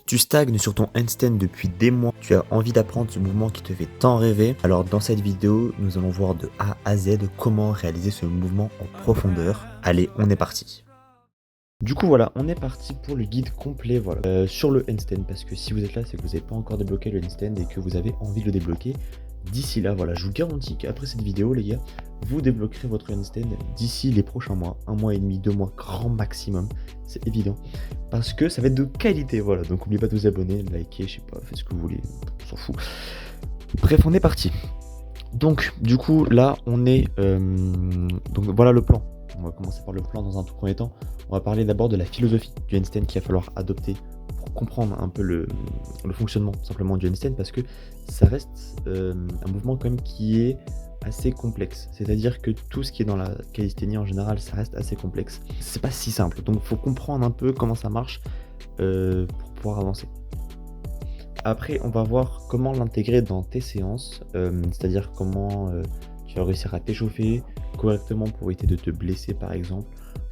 Tu stagnes sur ton handstand depuis des mois, tu as envie d'apprendre ce mouvement qui te fait tant rêver. Alors dans cette vidéo, nous allons voir de A à Z comment réaliser ce mouvement en profondeur. Allez, on est parti. Du coup voilà, on est parti pour le guide complet sur le handstand, parce que si vous êtes là, c'est que vous n'avez pas encore débloqué le handstand et que vous avez envie de le débloquer. D'ici là, voilà, je vous garantis qu'après cette vidéo, les gars, vous débloquerez votre handstand d'ici les prochains mois, 1 mois et demi, 2 mois, grand maximum, c'est évident, parce que ça va être de qualité, voilà. Donc n'oubliez pas de vous abonner, de liker, je sais pas, faites ce que vous voulez, on s'en fout. Bref, on est parti. Donc du coup là, on est, donc voilà le plan. On va commencer par le plan dans un tout premier temps. On va parler d'abord de la philosophie du handstand qu'il va falloir adopter pour comprendre un peu le fonctionnement simplement du handstand, parce que ça reste un mouvement quand même qui est assez complexe. C'est-à-dire que tout ce qui est dans la calisthénie en général, ça reste assez complexe. C'est pas si simple, donc il faut comprendre un peu comment ça marche pour pouvoir avancer. Après, on va voir comment l'intégrer dans tes séances, c'est-à-dire comment tu vas réussir à t'échauffer correctement pour éviter de te blesser par exemple,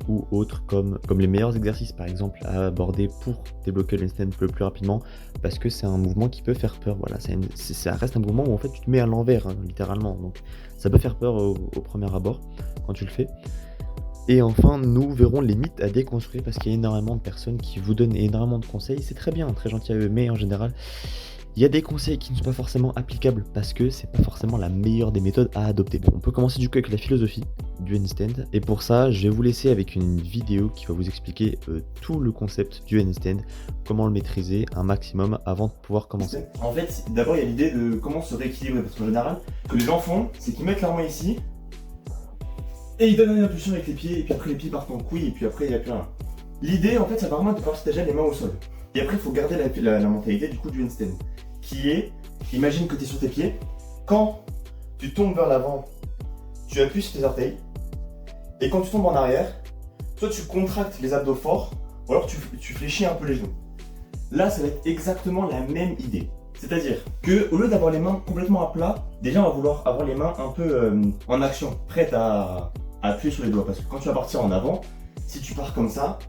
ou autres comme les meilleurs exercices par exemple à aborder pour débloquer le handstand le plus rapidement, parce que c'est un mouvement qui peut faire peur. Voilà, ça reste un mouvement où en fait tu te mets à l'envers, hein, littéralement, donc ça peut faire peur au premier abord quand tu le fais. Et enfin, nous verrons les mythes à déconstruire, parce qu'il y a énormément de personnes qui vous donnent énormément de conseils. C'est très bien, très gentil à eux, mais en général, il y a des conseils qui ne sont pas forcément applicables, parce que c'est pas forcément la meilleure des méthodes à adopter. On peut commencer du coup avec la philosophie du handstand, et pour ça, je vais vous laisser avec une vidéo qui va vous expliquer tout le concept du handstand, comment le maîtriser un maximum avant de pouvoir commencer. En fait, d'abord il y a l'idée de comment se rééquilibrer, parce qu'en général, ce que les gens font, c'est qu'ils mettent leur main ici, et ils donnent une impulsion avec les pieds, et puis après les pieds partent en couille, et puis après il n'y a plus rien. L'idée, en fait, c'est vraiment de passer déjà les mains au sol. Et après, il faut garder la mentalité du coup du handstand, qui est, imagine que tu es sur tes pieds, quand tu tombes vers l'avant, tu appuies sur tes orteils, et quand tu tombes en arrière, soit tu contractes les abdos fort, ou alors tu fléchis un peu les genoux. Là, ça va être exactement la même idée. C'est-à-dire qu'au lieu d'avoir les mains complètement à plat, déjà on va vouloir avoir les mains un peu en action, prêtes à appuyer sur les doigts. Parce que quand tu vas partir en avant, si tu pars comme ça,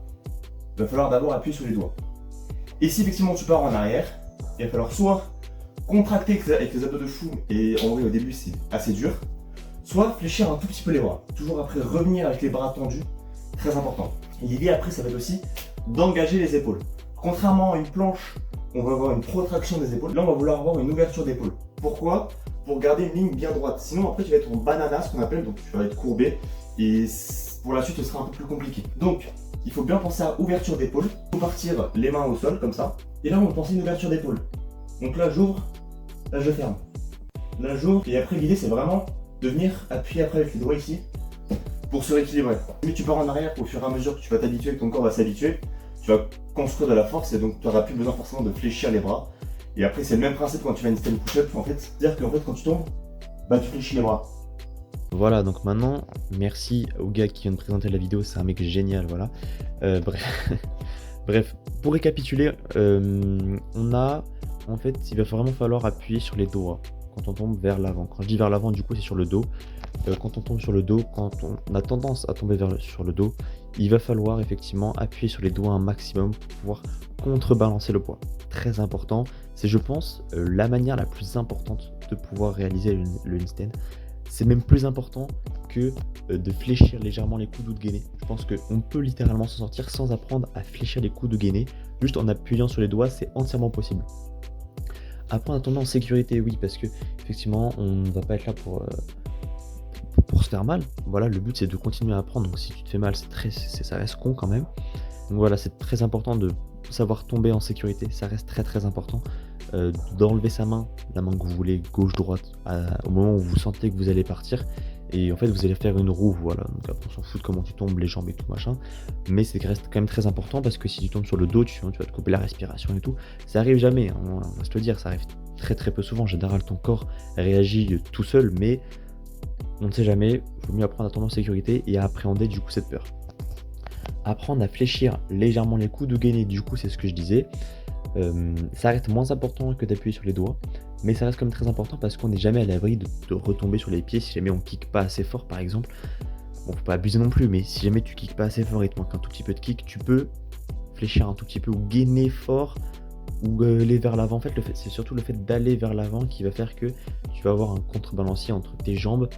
il va falloir d'abord appuyer sur les doigts. Et si effectivement tu pars en arrière, il va falloir soit contracter avec les abdos de fou, et en vrai au début c'est assez dur, soit fléchir un tout petit peu les bras. Toujours après revenir avec les bras tendus, très important. Et l'idée après ça va être aussi d'engager les épaules. Contrairement à une planche, on va avoir une protraction des épaules. Là, on va vouloir avoir une ouverture d'épaule. Pourquoi? Pour garder une ligne bien droite. Sinon, après, tu vas être en banana, ce qu'on appelle, donc tu vas être courbé. Et pour la suite, ce sera un peu plus compliqué. Donc, il faut bien penser à ouverture d'épaule. Il faut partir les mains au sol, comme ça. Et là, on va penser à une ouverture d'épaule. Donc là, j'ouvre. Là, je ferme. Là, j'ouvre. Et après, l'idée, c'est vraiment de venir appuyer après avec les doigts ici pour se rééquilibrer. Mais tu pars en arrière au fur et à mesure que tu vas t'habituer, que ton corps va s'habituer. Tu vas construire de la force et donc tu n'auras plus besoin forcément de fléchir les bras. Et après, c'est le même principe quand tu fais une handstand push-up en fait. C'est-à-dire qu'en fait, quand tu tombes, bah tu fléchis les bras. Voilà, donc maintenant, merci au gars qui vient de présenter la vidéo, c'est un mec génial, voilà. Bref, pour récapituler, on a, en fait, il va vraiment falloir appuyer sur les doigts quand on tombe vers l'avant. Quand je dis vers l'avant, du coup, c'est sur le dos. Quand on tombe sur le dos, quand on a tendance à tomber sur le dos, il va falloir effectivement appuyer sur les doigts un maximum pour pouvoir contrebalancer le poids. Très important, c'est je pense la manière la plus importante de pouvoir réaliser le handstand. C'est même plus important que de fléchir légèrement les coudes ou de gainer. Je pense qu'on peut littéralement s'en sortir sans apprendre à fléchir les coudes ou gainer. Juste en appuyant sur les doigts, c'est entièrement possible. Après, en attendant en sécurité, oui, parce que effectivement, on ne va pas être là pour se faire mal. Voilà, le but c'est de continuer à apprendre. Donc si tu te fais mal, ça reste con quand même. Donc voilà, c'est très important de savoir tomber en sécurité. Ça reste très très important. D'enlever sa main, la main que vous voulez, gauche, droite, au moment où vous sentez que vous allez partir. Et en fait, vous allez faire une roue, voilà. Donc après, on s'en fout de comment tu tombes, les jambes et tout machin. Mais c'est reste quand même très important, parce que si tu tombes sur le dos, tu vas te couper la respiration et tout. Ça arrive jamais, hein, on va se le dire, ça arrive très très peu souvent. En général, ton corps réagit tout seul, mais on ne sait jamais. Il vaut mieux apprendre à tomber en sécurité et à appréhender du coup cette peur. Apprendre à fléchir légèrement les coudes ou gainer, du coup, c'est ce que je disais. Ça reste moins important que d'appuyer sur les doigts, mais ça reste quand même très important, parce qu'on n'est jamais à l'abri de retomber sur les pieds si jamais on kick pas assez fort par exemple. Bon, faut pas abuser non plus, mais si jamais tu kicks pas assez fort et te manque un tout petit peu de kick, tu peux fléchir un tout petit peu ou gainer fort ou aller vers l'avant. En fait, c'est surtout le fait d'aller vers l'avant qui va faire que tu vas avoir un contrebalancier entre tes jambes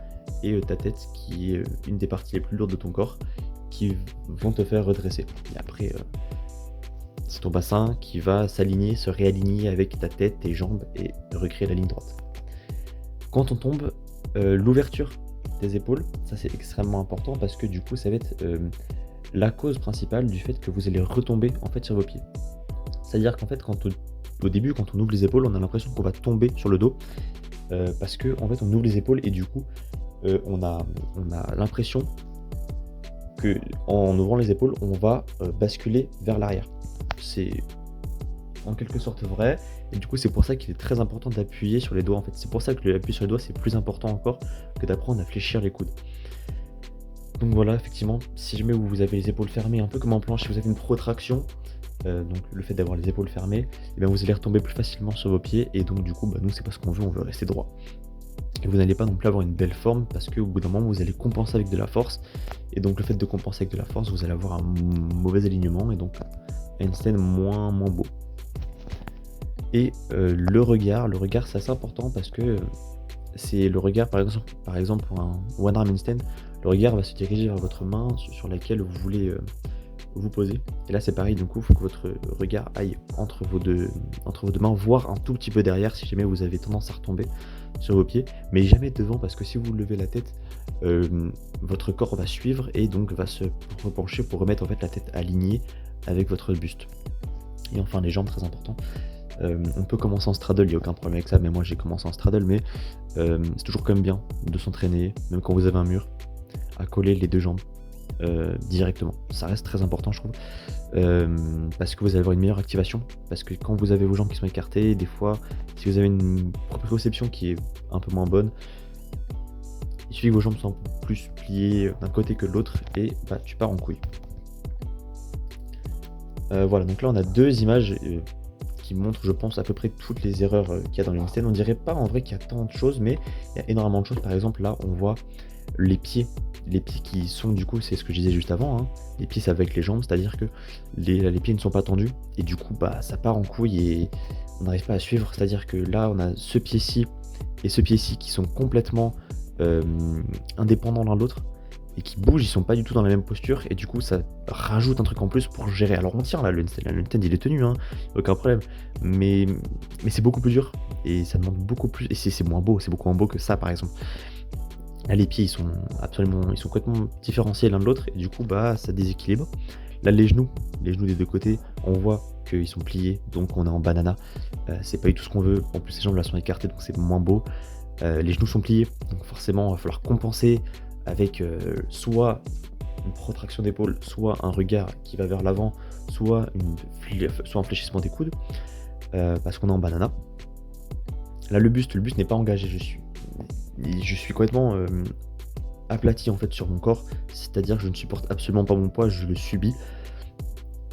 et ta tête, qui est une des parties les plus lourdes de ton corps, qui vont te faire redresser. Et après, c'est ton bassin qui va s'aligner, se réaligner avec ta tête, tes jambes et recréer la ligne droite. Quand on tombe, l'ouverture des épaules, ça c'est extrêmement important parce que du coup ça va être la cause principale du fait que vous allez retomber en fait sur vos pieds. C'est-à-dire qu'en fait au début quand on ouvre les épaules, on a l'impression qu'on va tomber sur le dos parce que en fait on ouvre les épaules et du coup on a l'impression que en ouvrant les épaules on va basculer vers l'arrière. C'est en quelque sorte vrai, et du coup c'est pour ça qu'il est très important d'appuyer sur les doigts en fait. C'est pour ça que l'appui sur les doigts c'est plus important encore que d'apprendre à fléchir les coudes. Donc voilà, effectivement, si jamais vous avez les épaules fermées, un peu comme en planche, si vous avez une protraction, donc le fait d'avoir les épaules fermées, et bien vous allez retomber plus facilement sur vos pieds, et donc du coup nous c'est pas ce qu'on veut, on veut rester droit. Et vous n'allez pas non plus avoir une belle forme parce qu'au bout d'un moment vous allez compenser avec de la force, et donc le fait de compenser avec de la force, vous allez avoir un mauvais alignement et donc un handstand moins beau. Et le regard c'est assez important parce que c'est le regard, par exemple pour un one arm handstand, le regard va se diriger vers votre main sur laquelle vous voulez vous poser. Et là c'est pareil, du coup il faut que votre regard aille entre vos deux mains, voire un tout petit peu derrière si jamais vous avez tendance à retomber sur vos pieds, mais jamais devant parce que si vous levez la tête, votre corps va suivre et donc va se repencher pour remettre en fait la tête alignée avec votre buste. Et enfin les jambes, très important. On peut commencer en straddle, il n'y a aucun problème avec ça, mais moi j'ai commencé en straddle, mais c'est toujours quand même bien de s'entraîner, même quand vous avez un mur, à coller les deux jambes directement. Ça reste très important je trouve, parce que vous allez avoir une meilleure activation, parce que quand vous avez vos jambes qui sont écartées, des fois, si vous avez une proprioception qui est un peu moins bonne, il suffit que vos jambes soient un peu plus pliées d'un côté que de l'autre, et bah tu pars en couille. Voilà, donc là on a deux images qui montrent, je pense, à peu près toutes les erreurs qu'il y a dans le handstand. On dirait pas en vrai qu'il y a tant de choses, mais il y a énormément de choses. Par exemple, là, on voit les pieds qui sont, du coup, c'est ce que je disais juste avant, hein. Les pieds, c'est avec les jambes, c'est-à-dire que les pieds ne sont pas tendus, et du coup, bah, ça part en couille et on n'arrive pas à suivre. C'est-à-dire que là, on a ce pied-ci et ce pied-ci qui sont complètement indépendants l'un de l'autre, et qui bougent, ils sont pas du tout dans la même posture, et du coup ça rajoute un truc en plus pour gérer. Alors on tient là, le handstand il est tenu, hein, aucun problème, mais c'est beaucoup plus dur, et ça demande beaucoup plus, et c'est moins beau, c'est beaucoup moins beau que ça par exemple. Là les pieds ils sont complètement différenciés l'un de l'autre, et du coup bah ça déséquilibre. Là les genoux des deux côtés, on voit qu'ils sont pliés, donc on est en banana, c'est pas du tout ce qu'on veut, en plus les jambes là sont écartées donc c'est moins beau. Les genoux sont pliés, donc forcément il va falloir compenser avec soit une protraction d'épaule, soit un regard qui va vers l'avant, soit un fléchissement des coudes, parce qu'on est en banana. Là le buste n'est pas engagé, je suis complètement aplati en fait sur mon corps, c'est-à-dire que je ne supporte absolument pas mon poids, je le subis.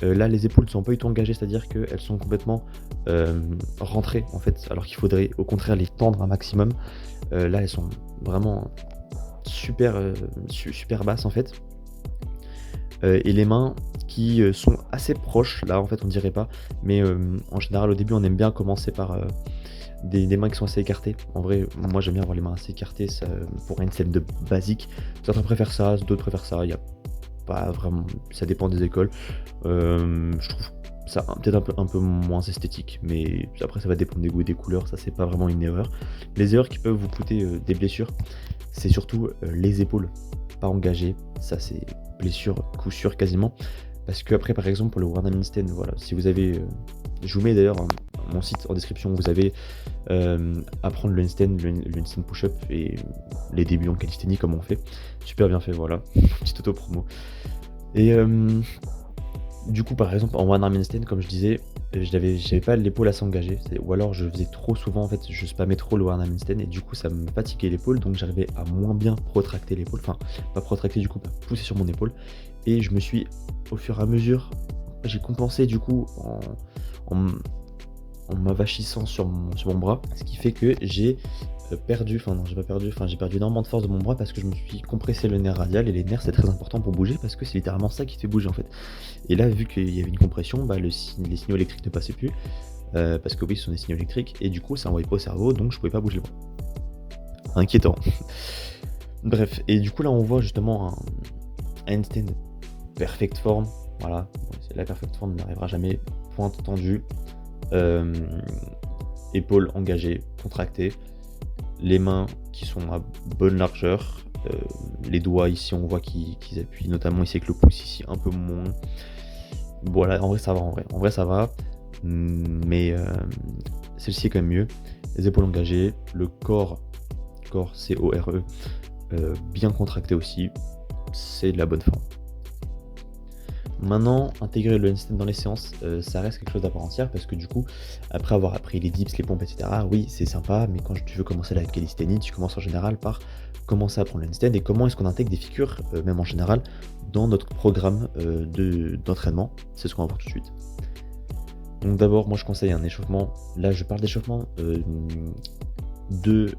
Là les épaules ne sont pas du tout engagées, c'est-à-dire qu'elles sont complètement rentrées en fait, alors qu'il faudrait au contraire les tendre un maximum. Là elles sont vraiment super basses en fait, et les mains qui sont assez proches, là en fait on dirait pas, mais en général au début on aime bien commencer par des mains qui sont assez écartées. En vrai moi j'aime bien avoir les mains assez écartées, ça, pour un handstand de basique. Certains préfèrent ça, d'autres préfèrent ça, il y a pas vraiment, ça dépend des écoles. Je trouve ça peut-être un peu moins esthétique, mais après ça va dépendre des goûts et des couleurs, ça c'est pas vraiment une erreur. Les erreurs qui peuvent vous coûter des blessures, c'est surtout les épaules pas engagées, ça c'est blessure coup sûr quasiment, parce que après par exemple pour le one arm handstand, voilà, si vous avez, je vous mets d'ailleurs mon site en description où vous avez apprendre le handstand push-up et les débuts en calisthénie comme on fait, super bien fait, voilà, petite auto promo. Et du coup par exemple en one arm handstand comme je disais, j'avais pas l'épaule assez engagée, ou alors je faisais trop souvent en fait, je spammais trop le one arm handstand et du coup ça me fatiguait l'épaule, donc j'arrivais à moins bien protracter l'épaule, enfin pas protracter du coup, pas pousser sur mon épaule, et je me suis au fur et à mesure, j'ai compensé du coup en m'avachissant sur mon bras, ce qui fait que j'ai perdu énormément de force de mon bras parce que je me suis compressé le nerf radial, et les nerfs c'est très important pour bouger parce que c'est littéralement ça qui te fait bouger en fait. Et là vu qu'il y avait une compression, bah, les signaux électriques ne passaient plus, parce que oui, ce sont des signaux électriques, et du coup ça envoyait pas au cerveau, donc je pouvais pas bouger le bras. Inquiétant. Bref, et du coup là on voit justement un handstand perfect form, voilà, la perfect form n'arrivera jamais, pointe tendue, épaules engagées, contractées, les mains qui sont à bonne largeur, les doigts ici on voit qu'ils appuient, notamment ici avec le pouce ici un peu moins. Voilà, en vrai ça va, en vrai ça va, mais celle-ci est quand même mieux. Les épaules engagées, le corps C-O-R-E, bien contracté aussi, c'est de la bonne forme. Maintenant, intégrer le handstand dans les séances, ça reste quelque chose d'à part entière, parce que du coup, après avoir appris les dips, les pompes, etc., oui, c'est sympa, mais quand tu veux commencer la calisthénie, tu commences en général par commencer à apprendre le handstand, et comment est-ce qu'on intègre des figures, même en général, dans notre programme d'entraînement. C'est ce qu'on va voir tout de suite. Donc d'abord, moi je conseille un échauffement, là je parle d'échauffement de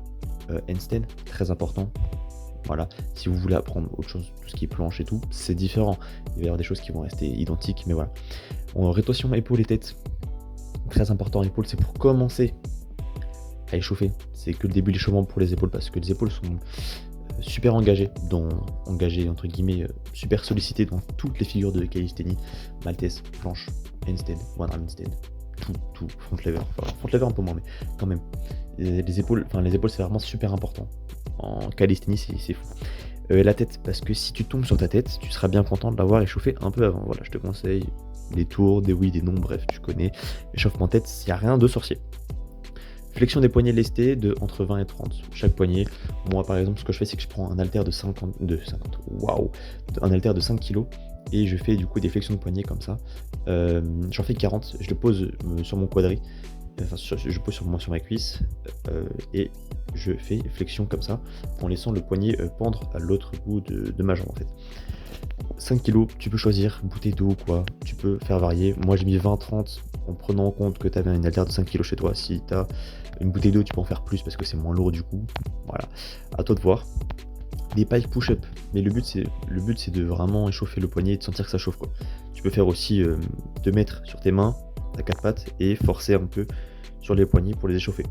handstand, très important. Voilà, si vous voulez apprendre autre chose, tout ce qui est planche et tout, c'est différent. Il va y avoir des choses qui vont rester identiques, mais voilà. Rétorsion épaules et tête, très important. Épaules, c'est pour commencer à échauffer. C'est que le début de l'échauffement pour les épaules, parce que les épaules sont super engagées, entre guillemets, super sollicitées dans toutes les figures de calisthénie, maltaise, planche, handstand, one arm handstand, tout, front lever. Enfin, front lever un peu moins, mais quand même. Les épaules, c'est vraiment super important. En calisthénie, c'est fou. La tête, parce que si tu tombes sur ta tête, tu seras bien content de l'avoir échauffé un peu avant. Voilà, je te conseille des tours, des oui, des non, bref, tu connais. Échauffement tête, il n'y a rien de sorcier. Flexion des poignets lestés de entre 20 et 30. Chaque poignet, moi par exemple, ce que je fais, c'est que je prends un haltère un haltère de 5 kg et je fais du coup des flexions de poignets comme ça. J'en fais 40, je le pose sur mon quadri. Enfin, je pose sur ma cuisse et je fais flexion comme ça en laissant le poignet pendre à l'autre bout de ma jambe en fait. 5 kg, tu peux choisir bouteille d'eau ou quoi, tu peux faire varier. Moi j'ai mis 20-30 en prenant en compte que tu avais une haltère de 5 kg chez toi. Si tu as une bouteille d'eau, tu peux en faire plus parce que c'est moins lourd du coup. Voilà, à toi de voir. Des pike push-up, mais le but c'est de vraiment échauffer le poignet et de sentir que ça chauffe quoi. Tu peux faire aussi te mettre sur tes mains à quatre pattes et forcer un peu sur les poignets pour les échauffer.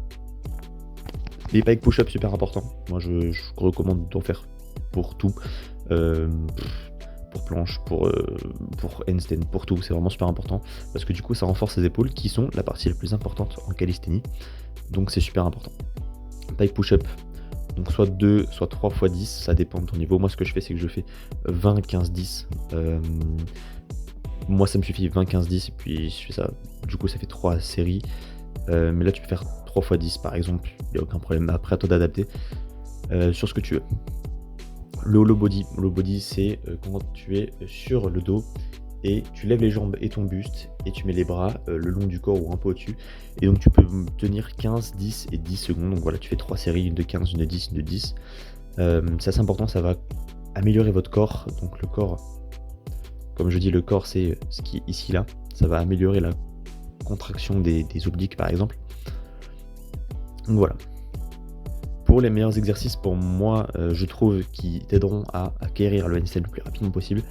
Les pike push-up super important. Moi je recommande d'en faire pour tout, pour planche, pour handstand, pour tout. C'est vraiment super important parce que du coup ça renforce les épaules qui sont la partie la plus importante en calisthénie. Donc c'est super important. Pike push-up. Donc soit 2, soit 3 x 10, ça dépend de ton niveau. Moi ce que je fais c'est que je fais 20, 15, 10. Moi ça me suffit 20, 15, 10 et puis je fais ça. Du coup ça fait 3 séries. Mais là tu peux faire 3 x 10 par exemple, il n'y a aucun problème. Après à toi d'adapter sur ce que tu veux. Le hollow body c'est quand tu es sur le dos et tu lèves les jambes et ton buste et tu mets les bras le long du corps ou un peu au-dessus, et donc tu peux tenir 15, 10 et 10 secondes. Donc voilà, tu fais 3 séries, une de 15, une de 10, une de 10. C'est assez important, ça va améliorer votre corps. Donc le corps, comme je dis, le corps c'est ce qui est ici là, ça va améliorer la contraction des obliques par exemple. Donc voilà. Pour les meilleurs exercices pour moi, je trouve qui t'aideront à acquérir le handstand le plus rapidement possible,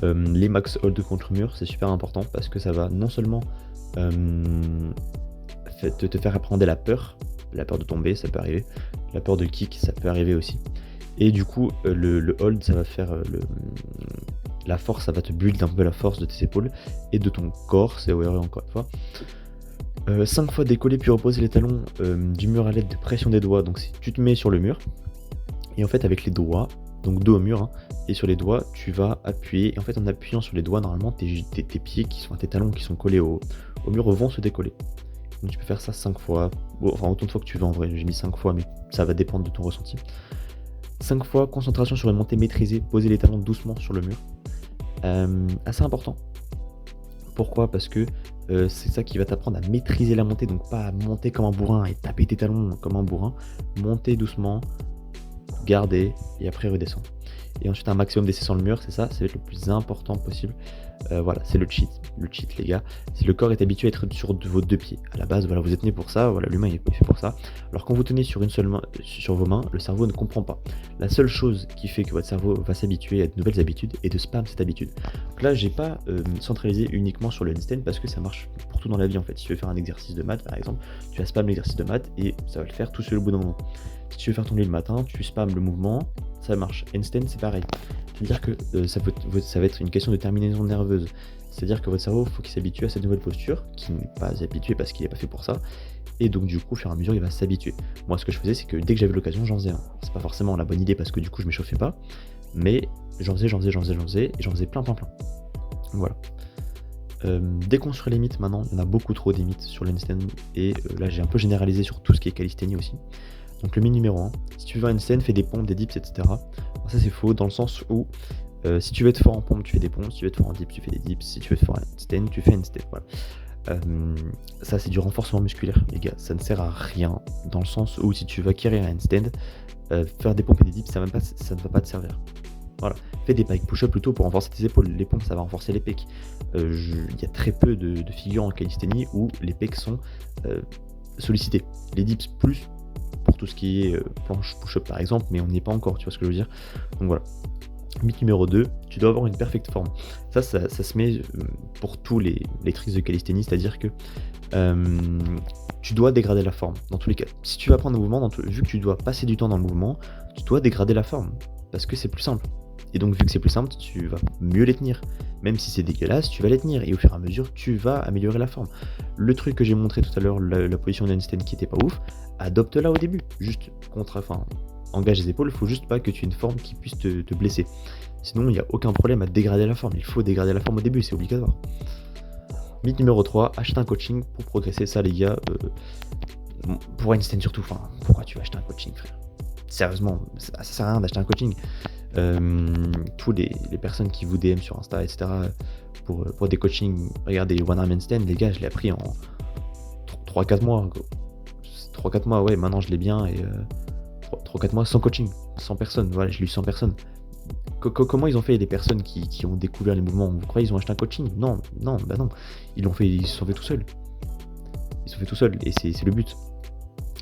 les max hold contre mur, c'est super important parce que ça va non seulement te faire appréhender la peur de tomber, ça peut arriver, la peur de kick, ça peut arriver aussi, et du coup le hold, ça va faire la force, ça va te build un peu la force de tes épaules et de ton corps, c'est ORE encore une fois. 5 fois décoller puis reposer les talons du mur à l'aide de pression des doigts. Donc si tu te mets sur le mur et en fait avec les doigts, donc dos au mur hein, et sur les doigts tu vas appuyer, et en fait en appuyant sur les doigts normalement tes pieds qui sont, tes talons qui sont collés au mur vont se décoller. Donc tu peux faire ça 5 fois, bon, enfin autant de fois que tu veux en vrai, j'ai mis 5 fois mais ça va dépendre de ton ressenti. 5 fois concentration sur une montée maîtrisée, poser les talons doucement sur le mur, assez important. Pourquoi ? Parce que c'est ça qui va t'apprendre à maîtriser la montée, donc pas à monter comme un bourrin et taper tes talons comme un bourrin. Monter doucement, garder et après redescendre. Et ensuite un maximum d'essais sur le mur, c'est ça, ça va être le plus important possible. Voilà, c'est le cheat les gars. Si le corps est habitué à être sur vos deux pieds, à la base, voilà, vous êtes né pour ça, voilà, l'humain est fait pour ça. Alors quand vous tenez sur une seule main, sur vos mains, le cerveau ne comprend pas. La seule chose qui fait que votre cerveau va s'habituer à de nouvelles habitudes est de spam cette habitude. Donc là, j'ai pas centralisé uniquement sur le handstand parce que ça marche pour tout dans la vie en fait. Si tu veux faire un exercice de maths par exemple, tu vas spam l'exercice de maths et ça va le faire tout seul au bout d'un moment. Si tu veux faire ton lit le matin, tu spams le mouvement, ça marche. Handstand, c'est pareil. C'est-à-dire que ça va être une question de terminaison nerveuse. C'est-à-dire que votre cerveau, il faut qu'il s'habitue à cette nouvelle posture, qui n'est pas habitué parce qu'il n'est pas fait pour ça. Et donc du coup, au fur et à mesure, il va s'habituer. Moi, ce que je faisais, c'est que dès que j'avais l'occasion, j'en faisais un. C'est pas forcément la bonne idée parce que du coup, je m'échauffais pas. Mais j'en faisais, et j'en faisais plein. Voilà. Déconstruire les mythes maintenant, il y en a beaucoup trop des mythes sur le handstand. Et là, j'ai un peu généralisé sur tout ce qui est calisthénie aussi. Donc le mythe numéro 1, si tu veux un handstand, fais des pompes, des dips, etc. Alors ça c'est faux dans le sens où si tu veux être fort en pompe, tu fais des pompes, si tu veux être fort en dips, tu fais des dips, si tu veux être fort en handstand, tu fais un handstand. Voilà. Ça c'est du renforcement musculaire, les gars, ça ne sert à rien dans le sens où si tu veux acquérir un handstand, faire des pompes et des dips, ça ne va pas te servir. Voilà. Fais des pike push-up plutôt pour renforcer tes épaules. Les pompes, ça va renforcer les pecs. Il y a très peu de figures en calisthénie où les pecs sont sollicités. Les dips plus pour tout ce qui est planche push-up par exemple, mais on n'y est pas encore, tu vois ce que je veux dire. Donc voilà. Mythe numéro 2, tu dois avoir une perfecte forme. Ça se met pour tous les tricks de calisthénie, c'est-à-dire que tu dois dégrader la forme dans tous les cas. Si tu vas prendre un mouvement, vu que tu dois passer du temps dans le mouvement, tu dois dégrader la forme parce que c'est plus simple. Et donc vu que c'est plus simple, tu vas mieux les tenir. Même si c'est dégueulasse, tu vas les tenir et au fur et à mesure, tu vas améliorer la forme. Le truc que j'ai montré tout à l'heure, la position d'handstand qui était pas ouf, adopte-la au début. Juste engage les épaules, il faut juste pas que tu aies une forme qui puisse te blesser. Sinon, il n'y a aucun problème à dégrader la forme. Il faut dégrader la forme au début, c'est obligatoire. Mythe numéro 3, achète un coaching pour progresser. Ça les gars, pour handstand surtout, pourquoi tu vas acheter un coaching frère? Sérieusement, ça sert à rien d'acheter un coaching. Tous les personnes qui vous DM sur Insta, etc. pour des coachings, regardez One Arm Handstand, les gars, je l'ai appris en 3-4 mois. 3-4 mois, ouais, maintenant je l'ai bien et 3-4 mois sans coaching, 100 personnes, voilà, j'ai lu 100 personnes. Comment ils ont fait les personnes qui ont découvert les mouvements? Vous croyez qu'ils ont acheté un coaching? Non, bah non. Ils se sont fait tout seuls. Et c'est le but.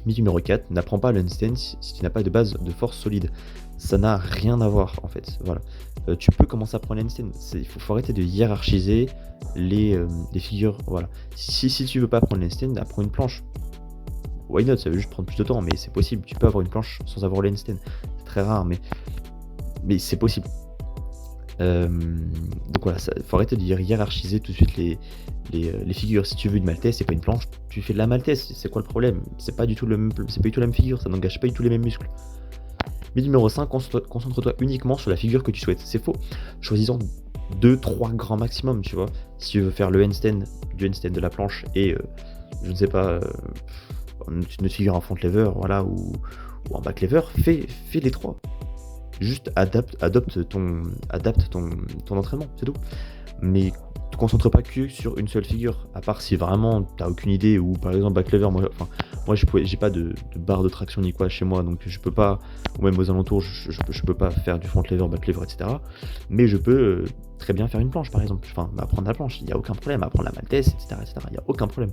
Mythe numéro 4, n'apprends pas le handstand si tu n'as pas de base de force solide. Ça n'a rien à voir en fait. Voilà. Tu peux commencer à apprendre le handstand. Il faut arrêter de hiérarchiser les figures. Voilà. Si tu veux pas apprendre le handstand, apprends une planche. Why not? Ça veut juste prendre plus de temps, mais c'est possible. Tu peux avoir une planche sans avoir le handstand. C'est très rare, mais c'est possible. Donc voilà, il faut arrêter de hiérarchiser tout de suite les figures. Si tu veux une maltaise, c'est pas une planche, tu fais de la maltaise. C'est quoi le problème? C'est pas du tout la même figure, ça n'engage pas du tout les mêmes muscles. Mythe numéro 5, concentre-toi uniquement sur la figure que tu souhaites. C'est faux. Choisis-en 2-3 grands maximum, tu vois. Si tu veux faire le handstand, du handstand de la planche et je ne sais pas, une figure en front lever, voilà, ou en back lever, fais les 3. Juste adapte ton entraînement, c'est tout. Mais te concentre pas que sur une seule figure, à part si vraiment t'as aucune idée, ou par exemple back lever, moi j'ai pas de barre de traction ni quoi chez moi, donc je peux pas, ou même aux alentours, je peux pas faire du front lever, back lever, etc. Mais je peux très bien faire une planche par exemple, apprendre la planche, il n'y a aucun problème, apprendre la maltaise, etc. Il n'y a aucun problème.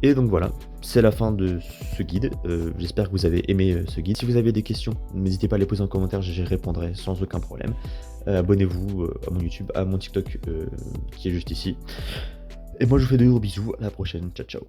Et donc voilà, c'est la fin de ce guide. J'espère que vous avez aimé ce guide. Si vous avez des questions, n'hésitez pas à les poser en commentaire, j'y répondrai sans aucun problème. Abonnez-vous à mon YouTube, à mon TikTok qui est juste ici. Et moi je vous fais de gros bisous, à la prochaine, ciao ciao.